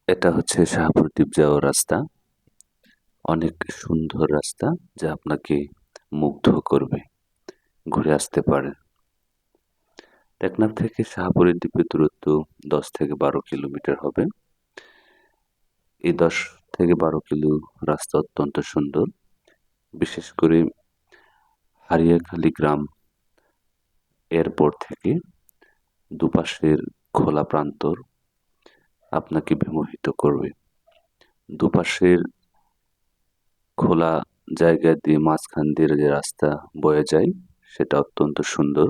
এটা হচ্ছে শাহপুর দ্বীপ যাওয়ার রাস্তা। অনেক সুন্দর রাস্তা যা আপনাকে মুগ্ধ করবে। ঘুরে আসতে পারেন। টেকনাফ থেকে শাহপুরের দ্বীপের দূরত্ব ১০ থেকে ১২ কিলোমিটার হবে। এই ১০ থেকে ১২ কিলো রাস্তা অত্যন্ত সুন্দর। বিশেষ করে হারিয়াখালী গ্রাম এয়ারপোর্ট থেকে দুপাশের খোলা প্রান্তর আপনাকে বিমোহিত করবে। দুপাশের খোলা জায়গা দিয়ে মাঝখান দিয়ে যে রাস্তা বয়ে যায় সেটা অত্যন্ত সুন্দর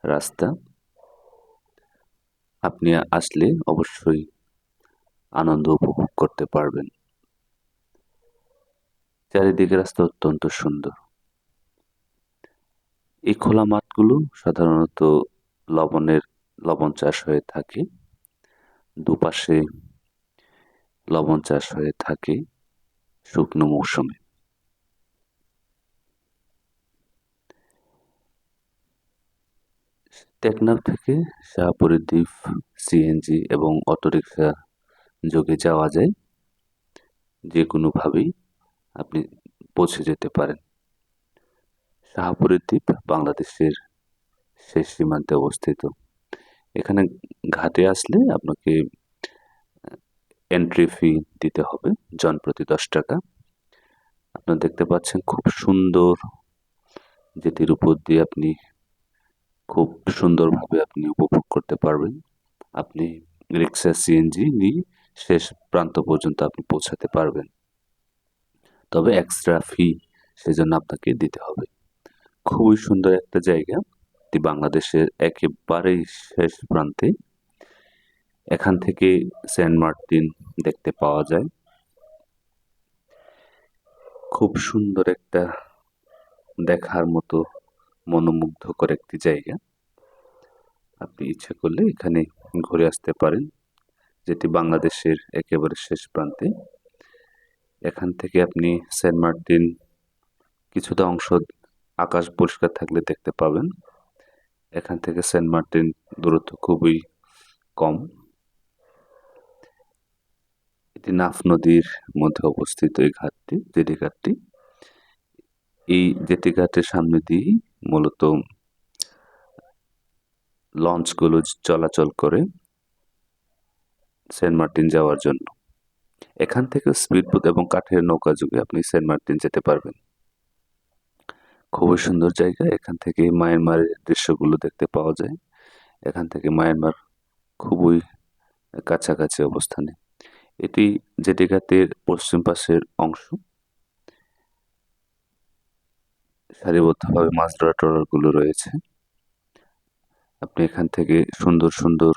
রাস্তা। আপনি আসলে অবশ্যই আনন্দ উপভোগ করতে পারবেন। চারিদিকে রাস্তা অত্যন্ত সুন্দর। এই খোলা মাঠগুলো সাধারণত লবণ চাষ হয়ে থাকে। দুপাশে লবণ চাষ হয়ে থাকে শুকনো মৌসুমে। টেকনাফ থেকে শাহপুরের দ্বীপ সিএনজি এবং অটোরিকশা যোগে যাওয়া যায়। যে কোনোভাবেই আপনি পৌঁছে যেতে পারেন। শাহপুরের দ্বীপ বাংলাদেশের শেষ সীমান্তে অবস্থিত। এখানে ঘাটে আসলে আপনাকে এন্ট্রি ফি দিতে হবে জনপ্রতি ১০ টাকা। আপনারা দেখতে পাচ্ছেন খুব সুন্দর যেটির উপর দিয়ে আপনি খুব সুন্দরভাবে আপনি উপভোগ করতে পারবেন। আপনি রিক্সা সিএনজি নিয়ে শেষ প্রান্ত পর্যন্ত আপনি পৌঁছাতে পারবেন। তবে এক্সট্রা ফি সেজন্য আপনাকে দিতে হবে। খুবই সুন্দর একটা জায়গা। এটি বাংলাদেশের একেবারেই শেষ প্রান্তে। এখান থেকে সেন্ট মার্টিন দেখতে পাওয়া যায়। খুব সুন্দর একটা দেখার মতো মনোমুগ্ধকর একটি জায়গা। আপনি ইচ্ছে করলে এখানে ঘুরে আসতে পারেন, যেটি বাংলাদেশের একেবারে শেষ প্রান্তে। এখান থেকে আপনি সেন্ট মার্টিন কিছুটা অংশ আকাশ পরিষ্কার থাকলে দেখতে পাবেন। এখান থেকে সেন্ট মার্টিন দূরত্ব খুবই কম। এটি নাফ নদীর মধ্যে অবস্থিত এই ঘাটটি, জেটিঘাটটি। এই জেটিঘাটের সামনে দিয়েই মূলত লঞ্চগুলো চলাচল করে সেন্ট মার্টিন যাওয়ার জন্য। এখান থেকে স্পিডবোট এবং কাঠের নৌকা যোগে আপনি সেন্ট মার্টিন যেতে পারবেন। খুবই সুন্দর জায়গা। এখান থেকে মায়ানমারের দৃশ্যগুলো দেখতে পাওয়া যায়। এখান থেকে মায়ানমার খুবই কাছাকাছি অবস্থানে। এটি জেটিঘাটের পশ্চিম পাশের অংশ। সারিবদ্ধভাবে মাছ ধরা ট্রলারগুলো রয়েছে। আপনি এখান থেকে সুন্দর সুন্দর